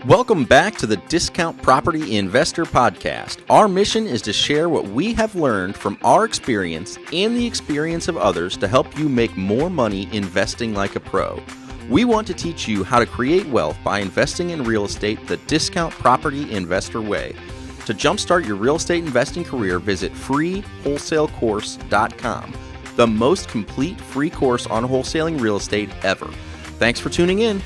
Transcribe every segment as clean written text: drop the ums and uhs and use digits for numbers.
Welcome back to the Discount Property Investor Podcast. Our mission is to share what we have learned from our experience and the experience of others to help you make more money investing like a pro. We want to teach you how to create wealth by investing in real estate the Discount Property Investor way. To jumpstart your real estate investing career, visit freewholesalecourse.com, the most complete free course on wholesaling real estate ever. Thanks for tuning in.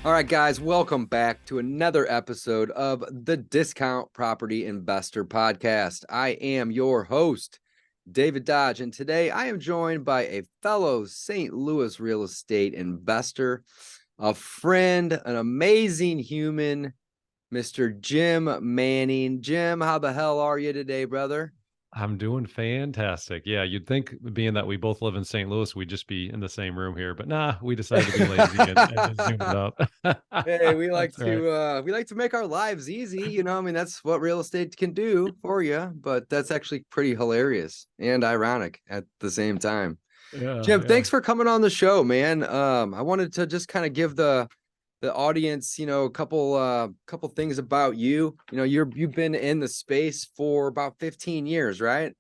All right, guys, welcome back to another episode of the Discount Property Investor Podcast. I am your host, David Dodge, and today I am joined by a fellow St. Louis real estate investor, a friend, an amazing human, Mr. Jim Manning. Jim, how the hell are you today, brother? I'm doing fantastic. Yeah, you'd think being that we both live in St. Louis, we'd just be in the same room here, but nah, we decided to be lazy and just zoom it up. Hey, we like That's right. we like to make our lives easy, I mean, that's what real estate can do for you, but that's actually pretty hilarious and ironic at the same time. Yeah, Jim, yeah. thanks for coming on the show, man. I wanted to just kind of give the audience, a couple things about you. You've been in the space for about 15 years, right?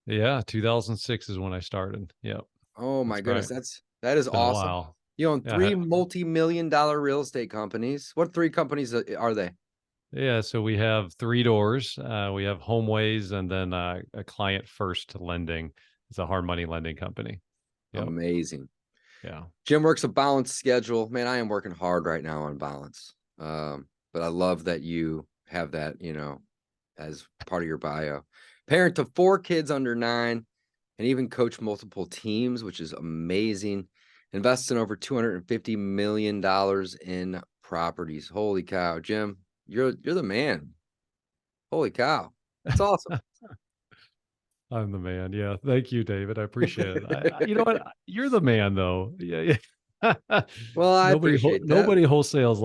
Yeah, 2006 is when I started. Yep. Oh my That's goodness, right. that is It's been a awesome. while. You own Yeah, three multi-million-dollar real estate companies. What three companies are they? yeah. So we have three doors. We have Homeways and then a Client First Lending. It's a hard money lending company. Yep. Amazing. Yeah. Jim works a balanced schedule. Man, I am working hard right now on balance. But I love that you have that, as part of your bio. Parent to 4 kids under 9, and even coach multiple teams, which is amazing. Invests in over $250 million in properties. Holy cow, Jim, you're the man. Holy cow. That's awesome. I'm the man. Yeah. Thank you, David. I appreciate it. You know what? You're the man though. Yeah. Well, I appreciate that. Nobody wholesales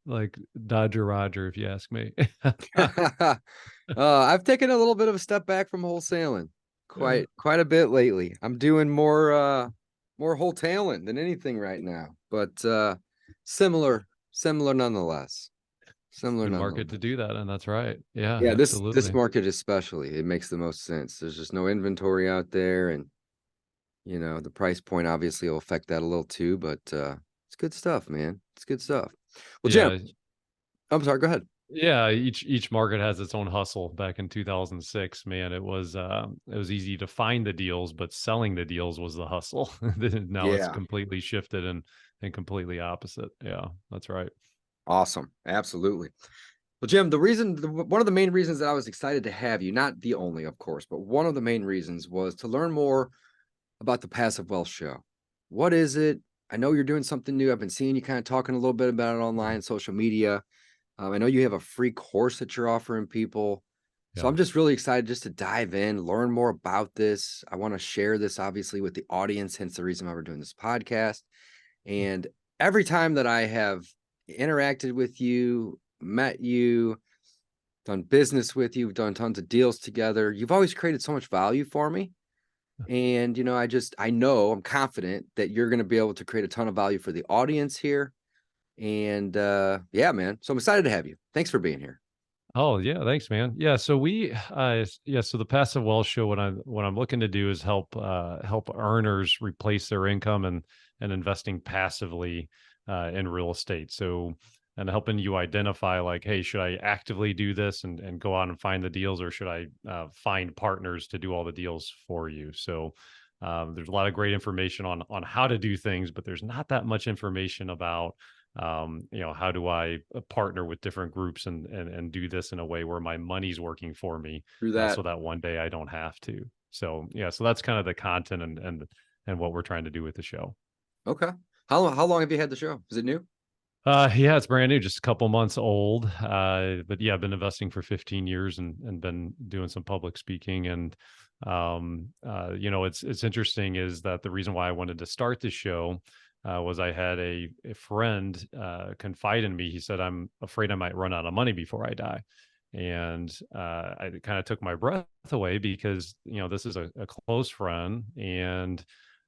like Dodger Roger, if you ask me. I've taken a little bit of a step back from wholesaling quite a bit lately. I'm doing more wholetailing than anything right now, but similar nonetheless. Good market to do that, and that's right. Yeah, Yeah, this absolutely. market especially, it makes the most sense. There's just no inventory out there, and the price point obviously will affect that a little too, but it's good stuff, man. It's good stuff. Well, Yeah. Jim, I'm sorry, go ahead. Yeah, each market has its own hustle. Back in 2006, man, it was easy to find the deals, but selling the deals was the hustle. Now it's Yeah. completely shifted and completely opposite. Yeah, that's right. Awesome. Absolutely. Well, Jim, one of the main reasons that I was excited to have you, not the only, of course, but one of the main reasons was to learn more about the Passive Wealth Show. What is it? I know you're doing something new. I've been seeing you kind of talking a little bit about it online, social media. I know you have a free course that you're offering people. So Yeah. I'm just really excited just to dive in, learn more about this. I want to share this obviously with the audience, hence the reason why we're doing this podcast. And every time that I have interacted with you, met you, done business with you, done tons of deals together, you've always created so much value for me. And, I know I'm confident that you're going to be able to create a ton of value for the audience here. And yeah, man. So I'm excited to have you. Thanks for being here. Oh yeah, thanks, man. Yeah, so so the Passive Wealth Show, what I'm looking to do is help earners replace their income and investing passively in real estate. So and helping you identify like, hey, should I actively do this and go out and find the deals, or should I find partners to do all the deals for you? So there's a lot of great information on how to do things, but there's not that much information about how do I partner with different groups and do this in a way where my money's working for me, Through that. so that one day I don't have to. So yeah, so that's kind of the content and what we're trying to do with the show. Okay. How long have you had the show? Is it new? Yeah, it's brand new, just a couple months old. But yeah, I've been investing for 15 years and been doing some public speaking. And it's interesting is that the reason why I wanted to start the show was I had a friend confide in me. He said, "I'm afraid I might run out of money before I die." And I kind of took my breath away because, this is a close friend, and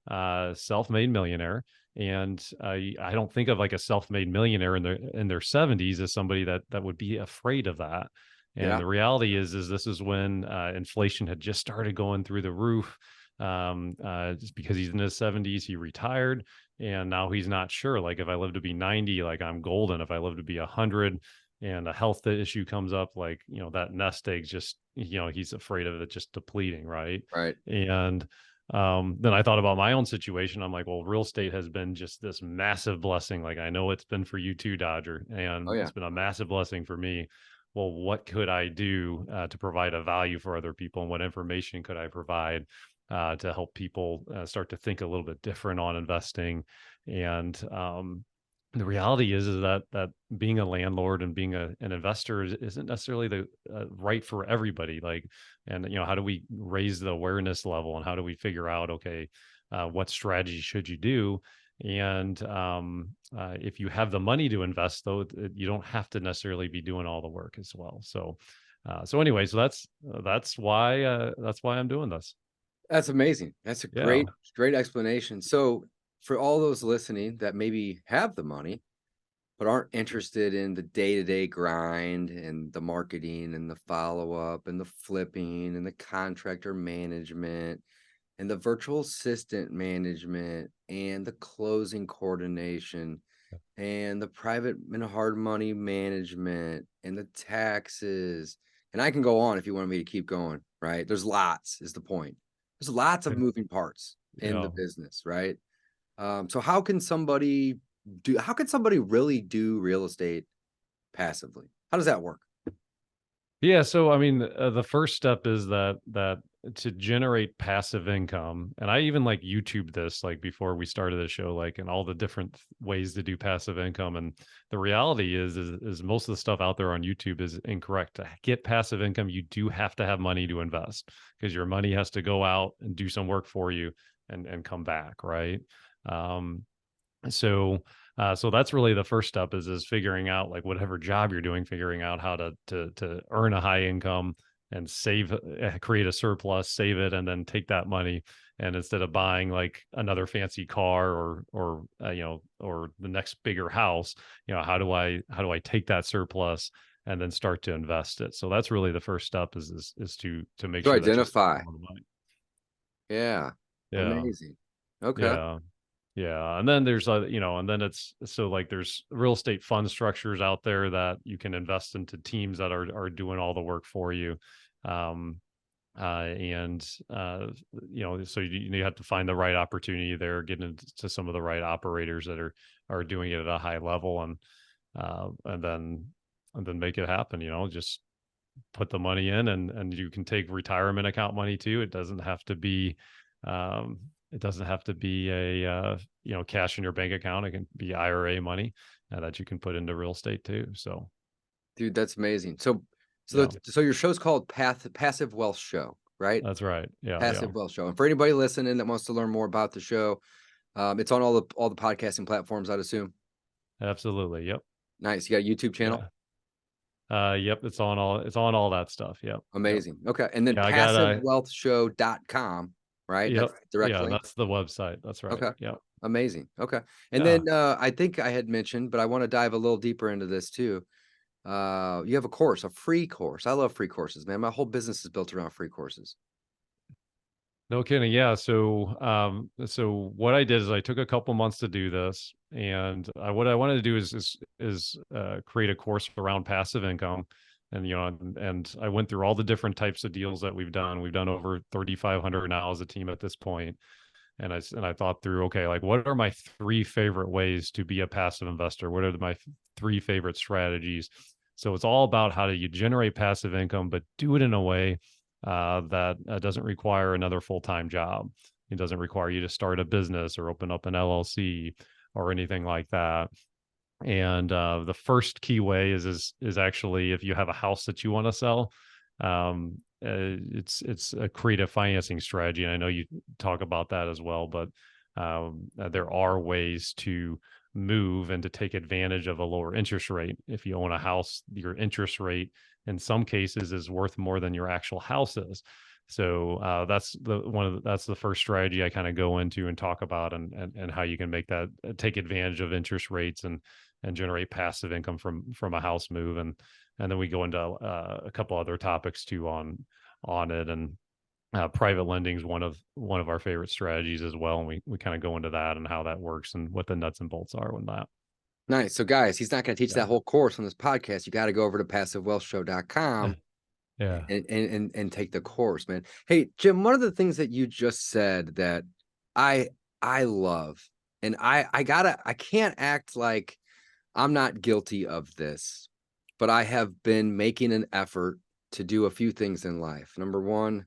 self-made millionaire. And I don't think of like a self-made millionaire in their 70s as somebody that would be afraid of that. And Yeah. the reality is this is when inflation had just started going through the roof. Just because he's in his 70s, he retired, and now he's not sure. Like, if I live to be 90, like, I'm golden. If I live to be 100 and a health issue comes up, like, that nest egg just, he's afraid of it just depleting, right? Right. And then I thought about my own situation. I'm like, well, real estate has been just this massive blessing. Like, I know it's been for you too, Dodger, Oh and yeah. it's been a massive blessing for me. Well, what could I do to provide a value for other people, and what information could I provide to help people start to think a little bit different on investing? And the reality is that being a landlord and being an investor isn't necessarily the right for everybody. Like, and how do we raise the awareness level, and how do we figure out, okay, what strategy should you do? And if you have the money to invest, though, you don't have to necessarily be doing all the work as well. So anyway, so that's why I'm doing this. That's amazing. That's a Yeah. great explanation. So for all those listening that maybe have the money, but aren't interested in the day-to-day grind and the marketing and the follow-up and the flipping and the contractor management and the virtual assistant management and the closing coordination and the private and hard money management and the taxes. And I can go on if you want me to keep going, right? There's lots, is the point. There's lots of moving parts in the Yeah. business, right? So how can somebody really do real estate passively? How does that work? Yeah, so I mean, the first step is that to generate passive income, and I even like YouTube this like before we started the show, like, and all the different ways to do passive income. And the reality is most of the stuff out there on YouTube is incorrect. To get passive income, you do have to have money to invest, because your money has to go out and do some work for you and come back, right? Um, so that's really the first step is figuring out, like, whatever job you're doing, figuring out how to earn a high income and save, create a surplus, save it, and then take that money. And instead of buying like another fancy car or the next bigger house, how do I take that surplus and then start to invest it? So that's really the first step is to make To sure that you save identify. all the money. Yeah. Yeah. Amazing. Okay. Yeah. Yeah. And then and then it's so, like, there's real estate fund structures out there that you can invest into teams that are doing all the work for you. Um, and so you have to find the right opportunity there, get into some of the right operators that are doing it at a high level, and then make it happen. Just put the money in, and you can take retirement account money too. Um, it doesn't have to be a cash in your bank account. It can be IRA money that you can put into real estate too. So Dude, that's amazing. So yeah, so your show's called Passive Wealth Show, right? that's right. Yeah, yeah, Passive Wealth Show. And for anybody listening that wants to learn more about the show, it's on all the podcasting platforms, I'd assume. absolutely. Yep. Nice. You got a YouTube channel? Yeah. Yep. It's on all that stuff. Yep. Yep. Amazing. Okay. And then Yeah, I got passivewealthshow.com, right? yep. That's direct Yeah, link. that's the website. That's right. Okay. Yep. Amazing. Okay. And Yeah. then I think I had mentioned, but I want to dive a little deeper into this too. You have a free course. I love free courses, man. My whole business is built around free courses. No kidding. Yeah. So what I did is I took a couple months to do this, and what I wanted to do is create a course around passive income, and I went through all the different types of deals that we've done. We've done over 3,500 now as a team at this point, and I thought through, okay, like, what are my three favorite ways to be a passive investor? What are my three favorite strategies? So it's all about how do you generate passive income, but do it in a way that doesn't require another full-time job. It doesn't require you to start a business or open up an LLC or anything like that. And the first key way is actually, if you have a house that you want to sell, it's a creative financing strategy. And I know you talk about that as well, but there are ways to move and to take advantage of a lower interest rate. If you own a house, your interest rate in some cases is worth more than your actual house is. So that's the first strategy I kind of go into and talk about, and how you can make that take advantage of interest rates and generate passive income from a house move. And then we go into a couple other topics too on it. And private lending is one of our favorite strategies as well. And we kind of go into that and how that works and what the nuts and bolts are with that. Nice. So guys, he's not going to teach Yeah. that whole course on this podcast. You got to go over to passivewealthshow.com Yeah. and take the course, man. Hey, Jim, one of the things that you just said that I love, and I can't act like I'm not guilty of this, but I have been making an effort to do a few things in life. Number one,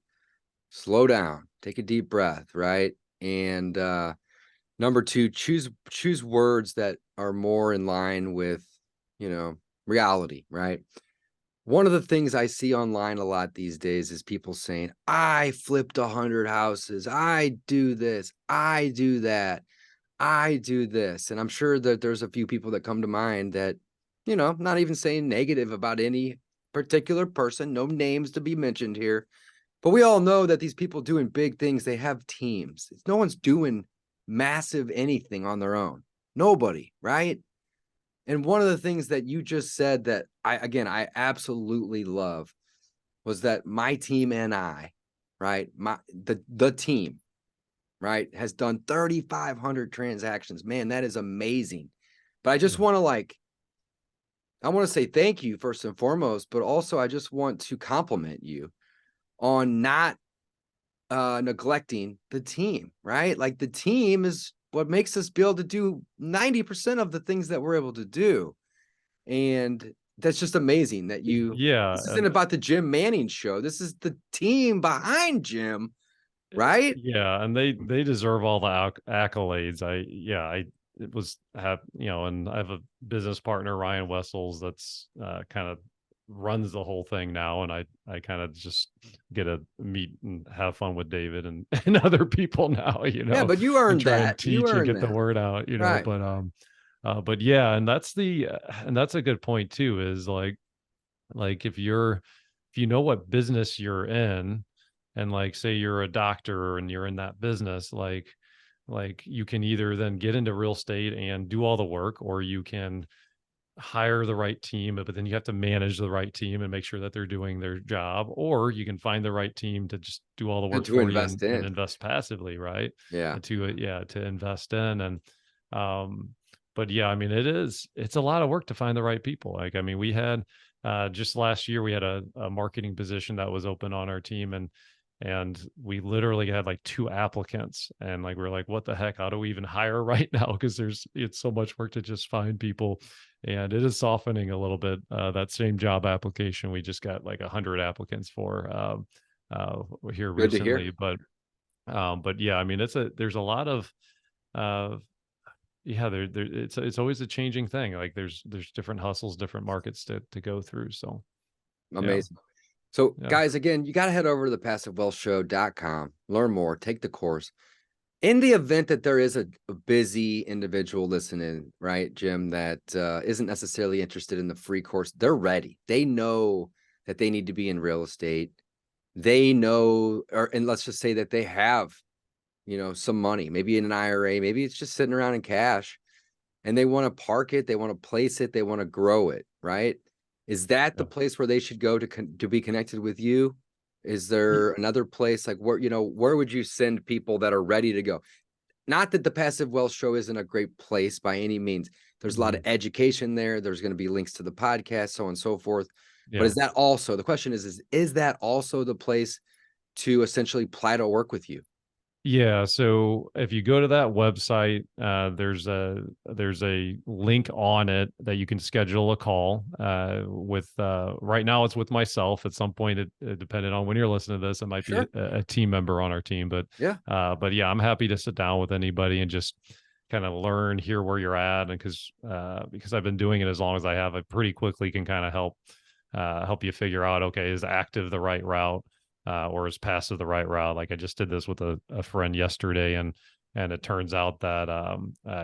slow down, take a deep breath, right? And number two, choose words that are more in line with, reality, right? One of the things I see online a lot these days is people saying, I flipped 100 houses. I do this. I do that. I do this. And I'm sure that there's a few people that come to mind that, not even saying negative about any particular person, no names to be mentioned here. But we all know that these people doing big things, they have teams. No one's doing massive anything on their own. Nobody, right? And one of the things that you just said that I absolutely love was that my team and I, right, the team, right, has done 3,500 transactions. Man, that is amazing. But I just want to I want to say thank you first and foremost, but also I just want to compliment you on not neglecting the team, right? Like the team is what makes us be able to do 90% of the things that we're able to do. And that's just amazing that this isn't about the Jim Manning show. This is the team behind Jim, right? Yeah, and they deserve all the accolades. And I have a business partner, Ryan Wessels, that's kind of runs the whole thing now, and I kind of just get to meet and have fun with David and other people now, Yeah, but you earned try and that. You teach and earned get the that. word out, Right. But yeah, and that's a good point too, is like if you know what business you're in, and like say you're a doctor and you're in that business, like you can either then get into real estate and do all the work, or you can hire the right team, but then you have to manage the right team and make sure that they're doing their job, or you can find the right team to just do all the And work to for you invest and in. invest passively, right? Yeah. And to invest in. And um but yeah, I mean, it's a lot of work to find the right people. Like, I mean, we had just last year we had a marketing position that was open on our team, and we literally had like 2 applicants, and like we're like, what the heck, how do we even hire right now, because it's so much work to just find people. And it is softening a little bit. That same job application, we just got like 100 applicants for here Good to hear. recently. But yeah, I mean, there's a lot of uh, yeah, it's always a changing thing. Like there's different hustles, different markets to go through. So yeah, Amazing. So yeah, guys, again, you got to head over to thepassivewealthshow.com, learn more, take the course. In the event that there is a busy individual listening, right, Jim, that isn't necessarily interested in the free course, they're ready. They know that they need to be in real estate. They know, and let's just say that they have, some money, maybe in an IRA, maybe it's just sitting around in cash, and they want to park it, they want to place it, they want to grow it, right? Is that the yeah. place where they should go to be connected with you? Is there another place like where would you send people that are ready to go? Not that the Passive Wealth Show isn't a great place by any means. There's a lot of Mhm. education there. There's going to be links to the podcast, so on and so forth. But Yeah. is that also, the question is that also the place to essentially apply to work with you? Yeah, so if you go to that website, there's a link on it that you can schedule a call with. Right now, it's with myself. At some point, depending on when you're listening to this, it might be Sure. a team member on our team. Yeah. But yeah, I'm happy to sit down with anybody and just kind of learn, hear where you're at, and because I've been doing it as long as I have, I pretty quickly can kind of help you figure out, okay, is active the right route? Or is passive the right route? Like I just did this with a friend yesterday, and it turns out that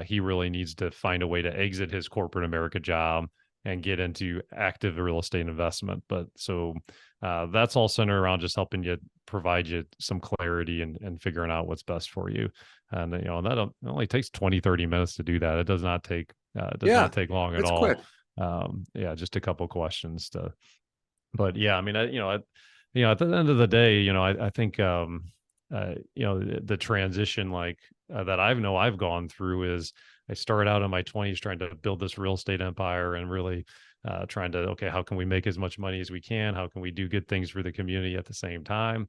he really needs to find a way to exit his corporate America job and get into active real estate investment. But so that's all centered around just helping you provide you some clarity and figuring out what's best for you. And that only takes 20, 30 minutes to do that. It does not take Yeah, long at it's all. quick. Yeah, just a couple questions but yeah, I mean, at the end of the day, I think, the transition that I've gone through is I started out in my 20s trying to build this real estate empire and really trying to, okay, how can we make as much money as we can? How can we do good things for the community at the same time?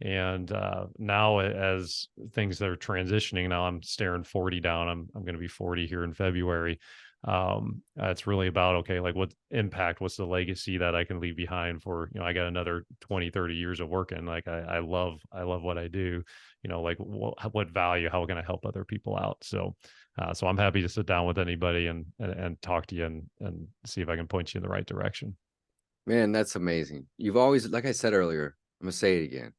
And now as things are transitioning, now I'm staring 40 down. I'm going to be 40 here in February. It's really about, okay, like what impact, what's the legacy that I can leave behind for, I got another 20, 30 years of working. Like I love what I do, like what value, how can I help other people out? So I'm happy to sit down with anybody and talk to you and see if I can point you in the right direction. Man, that's amazing. You've always, like I said earlier, I'm gonna say it again.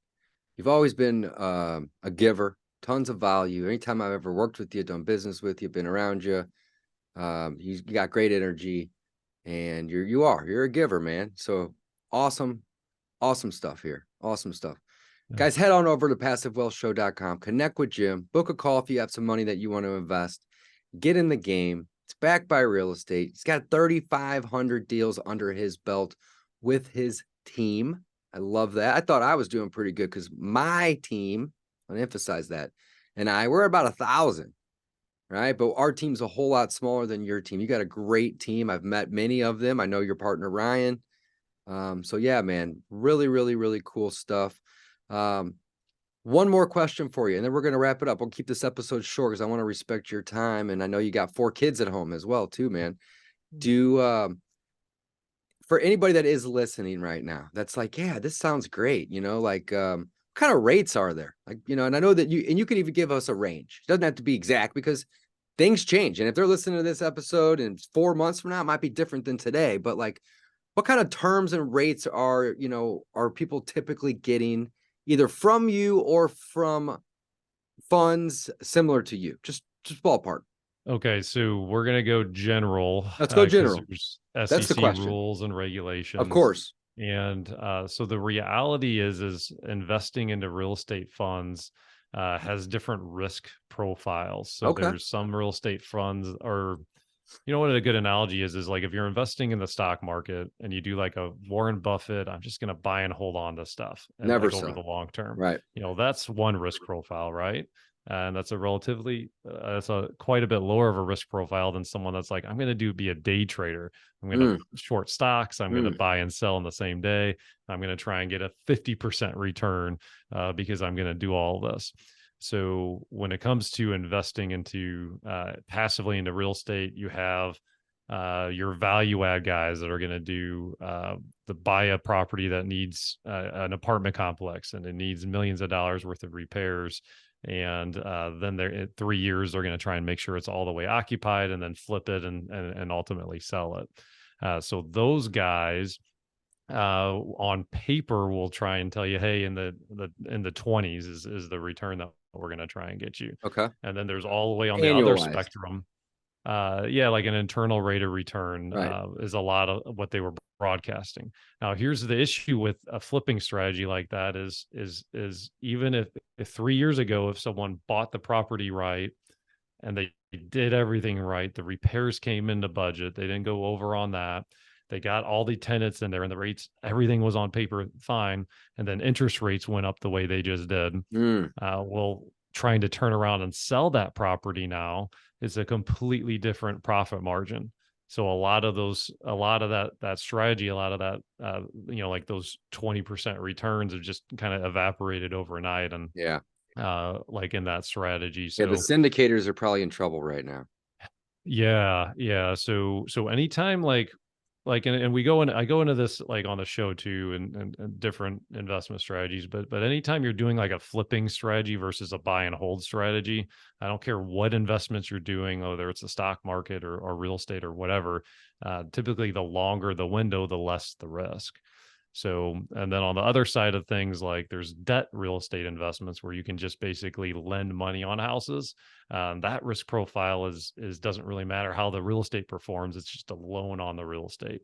You've always been a giver, tons of value. Anytime I've ever worked with you, done business with you, been around you, you got great energy, and you're a giver, man. So awesome stuff here. Awesome stuff. Yeah. Guys, head on over to PassiveWealthShow.com, connect with Jim, book a call if you have some money that you want to invest, get in the game. It's backed by real estate. He's got 3,500 deals under his belt with his team. I love that. I thought I was doing pretty good because my team, I emphasize that, and we're about 1,000, right? But our team's a whole lot smaller than your team. You got a great team. I've met many of them. I know your partner, Ryan. So yeah, man, really, really, really cool stuff. One more question for you, and then we're going to wrap it up. We'll keep this episode short because I want to respect your time. And I know you got 4 kids at home as well, too, man. For anybody that is listening right now, that's like, yeah, this sounds great. What kind of rates are there? And I know that you can even give us a range. It doesn't have to be exact because things change. And if they're listening to this episode and 4 months from now, it might be different than today. But what kind of terms and rates are people typically getting either from you or from funds similar to you? Just ballpark. Okay, so we're gonna go general. Let's go 'Cause general. there's That's the SEC question. rules and regulations. Of course. And so the reality is investing into real estate funds has different risk profiles. So Okay. there's some real estate funds, or what a good analogy is like if you're investing in the stock market and you do like a Warren Buffett, I'm just going to buy and hold on to stuff and Never over sell. the long term. Right. That's one risk profile, right? And that's a relatively that's a quite a bit lower of a risk profile than someone that's like, I'm going to be a day trader. I'm going to short stocks. I'm going to buy and sell in the same day. I'm going to try and get a 50% return because I'm going to do all of this. So when it comes to investing into passively into real estate, you have your value add guys that are going to do buy a property that needs an apartment complex and it needs millions of dollars worth of repairs. And then in 3 years, they're going to try and make sure it's all the way occupied and then flip it and ultimately sell it. So those guys on paper will try and tell you, hey, in the 20s is the return that we're going to try and get you. Okay. And then there's all the way on the other spectrum. Like an internal rate of return is a lot of what they were broadcasting. Now, here's the issue with a flipping strategy like that is even if 3 years ago, if someone bought the property right and they did everything right, the repairs came into budget, they didn't go over on that. They got all the tenants in there and the rates, everything was on paper fine. And then interest rates went up the way they just did. Well, trying to turn around and sell that property now is a completely different profit margin. So a lot of that strategy, a lot of that, like those 20% returns have just kind of evaporated overnight. And like in that strategy. So the syndicators are probably in trouble right now. Yeah. So anytime and I go into this like on the show too and different investment strategies, but anytime you're doing like a flipping strategy versus a buy and hold strategy, I don't care what investments you're doing, whether it's the stock market or real estate or whatever, typically the longer the window, the less the risk. So, and then on the other side of things, like there's debt real estate investments where you can just basically lend money on houses. That risk profile is doesn't really matter how the real estate performs. It's just a loan on the real estate.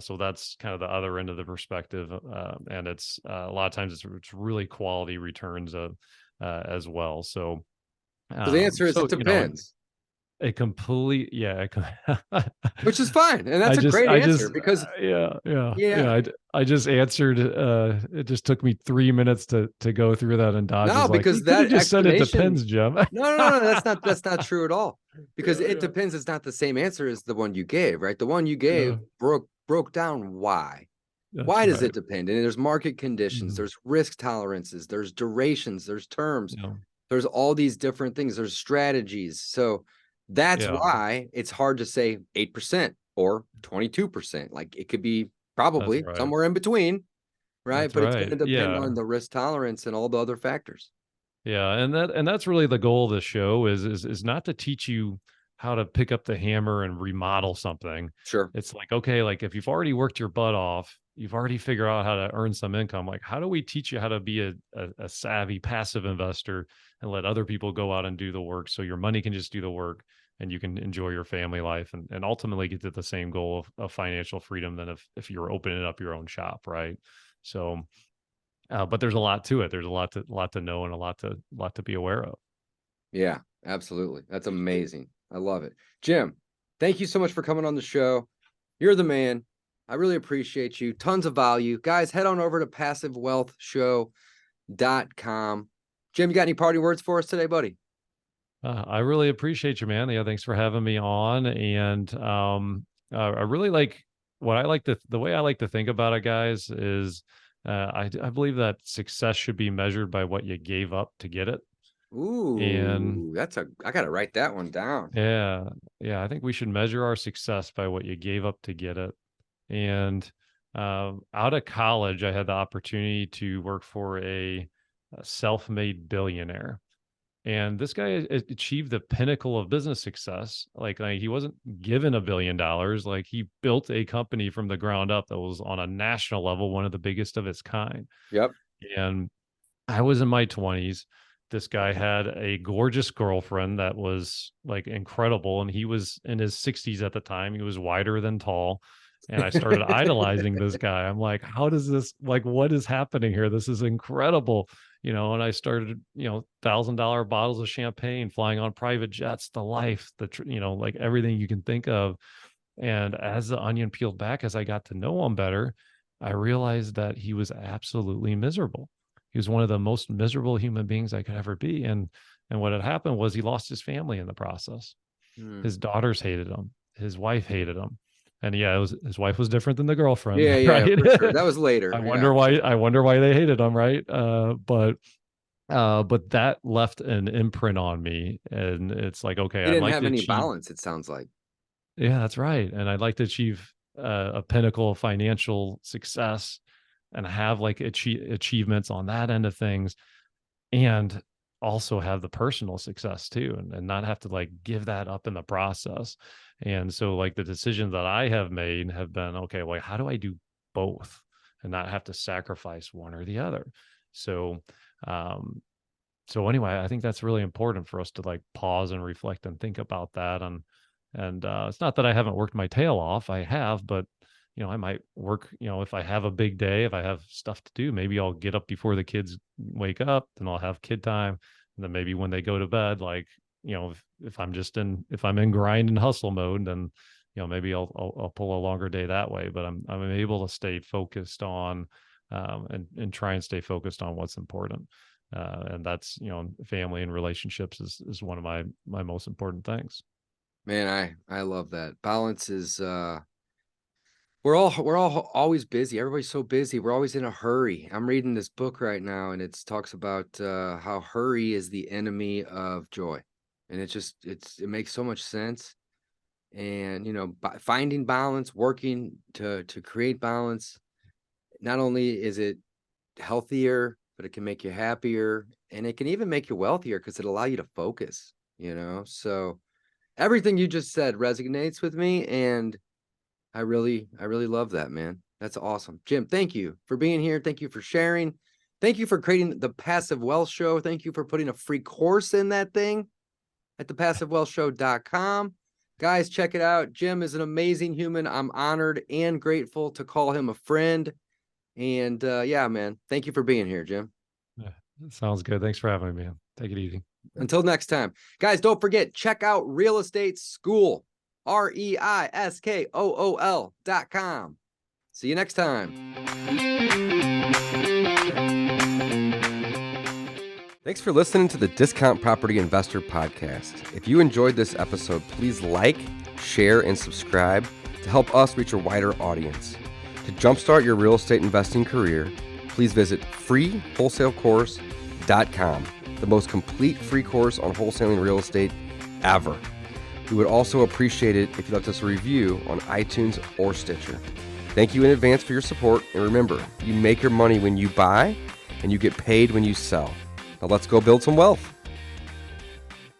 So that's kind of the other end of the perspective. And it's a lot of times it's really quality returns as well. So, So the answer is it you know, depends, a complete, yeah. which is fine. And that's a great answer because yeah, I just answered. It just took me 3 minutes to go through that, and Dodge no, was like, because "You could have that just said it explanation, depends, Jim." no, that's not true at all. Because Yeah, it depends is not the same answer as the one you gave, right? The one you gave broke down why. That's Why does right. it depend? And there's market conditions, Mhm. there's risk tolerances, there's durations, there's terms, Yeah, there's all these different things, there's strategies. So that's yeah, why it's hard to say 8% or 22%. Like it could be that's probably right. somewhere in between, right? That's But it's going right. to depend Yeah. on the risk tolerance and all the other factors. Yeah, and that's really the goal of the show is not to teach you how to pick up the hammer and remodel something. Sure. It's like, okay, like if you've already worked your butt off, you've already figured out how to earn some income. Like, how do we teach you how to be a savvy passive investor and let other people go out and do the work so your money can just do the work and you can enjoy your family life and ultimately get to the same goal of financial freedom than if you're opening up your own shop, right? So but there's a lot to it. There's a lot to know and a lot to be aware of. Yeah, absolutely. That's amazing. I love it. Jim, thank you so much for coming on the show. You're the man. I really appreciate you. Tons of value. Guys, head on over to passivewealthshow.com. Jim, you got any parting words for us today, buddy? I really appreciate you, man. Yeah, thanks for having me on. And I really like what I like to the way I like to think about it, guys, is I believe that success should be measured by what you gave up to get it. And Ooh, I gotta write that one down. yeah, I think we should measure our success by what you gave up to get it. And out of college, I had the opportunity to work for a self-made billionaire. And this guy achieved the pinnacle of business success. Like he wasn't given $1 billion. Like he built a company from the ground up that was on a national level, one of the biggest of its kind. Yep. And I was in my 20s. This guy had a gorgeous girlfriend that was like incredible. And he was in his 60s at the time. He was wider than tall. And I started idolizing this guy. I'm like, how does this, like, what is happening here? This is incredible. And I started, $1,000 bottles of champagne, flying on private jets, the life, like everything you can think of. And as the onion peeled back, as I got to know him better, I realized that he was absolutely miserable. He was one of the most miserable human beings I could ever be. And what had happened was he lost his family in the process. His daughters hated him. His wife hated him. And yeah, his wife was different than the girlfriend, Yeah, right? for sure. That was later. I Yeah. wonder why they hated him, right? But that left an imprint on me. And it's like, okay, He I'd didn't like have to any achieve. balance, it sounds like. Yeah, that's right. And I'd like to achieve a pinnacle of financial success and have like achievements on that end of things and also have the personal success too and not have to like give that up in the process. And so like the decisions that I have made have been, okay, well, how do I do both and not have to sacrifice one or the other? So, anyway, I think that's really important for us to like pause and reflect and think about that. And it's not that I haven't worked my tail off. I have, but I might work, if I have a big day, if I have stuff to do, maybe I'll get up before the kids wake up, then I'll have kid time. And then maybe when they go to bed, like, if I'm in grind and hustle mode, then, maybe I'll pull a longer day that way, but I'm able to stay focused on, and try and stay focused on what's important. And that's, family and relationships is one of my most important things. Man, I love that. Balance is we're all always busy. Everybody's so busy. We're always in a hurry. I'm reading this book right now and it talks about how hurry is the enemy of joy. And it makes so much sense. And finding balance, working to create balance, not only is it healthier, but it can make you happier and it can even make you wealthier because it allows you to focus, So everything you just said resonates with me and I really love that, man. That's awesome. Jim, thank you for being here. Thank you for sharing. Thank you for creating the Passive Wealth Show. Thank you for putting a free course in that thing at thepassivewealthshow.com. Guys, check it out. Jim is an amazing human. I'm honored and grateful to call him a friend. And yeah, man, thank you for being here, Jim. Yeah, sounds good. Thanks for having me, man. Take it easy. Until next time. Guys, don't forget, check out Real Estate School, REISKOOL.com. See you next time. Thanks for listening to the Discount Property Investor Podcast. If you enjoyed this episode, please like, share, and subscribe to help us reach a wider audience. To jumpstart your real estate investing career, please visit freewholesalecourse.com, the most complete free course on wholesaling real estate ever. We would also appreciate it if you left us a review on iTunes or Stitcher. Thank you in advance for your support, and remember, you make your money when you buy, and you get paid when you sell. Now let's go build some wealth.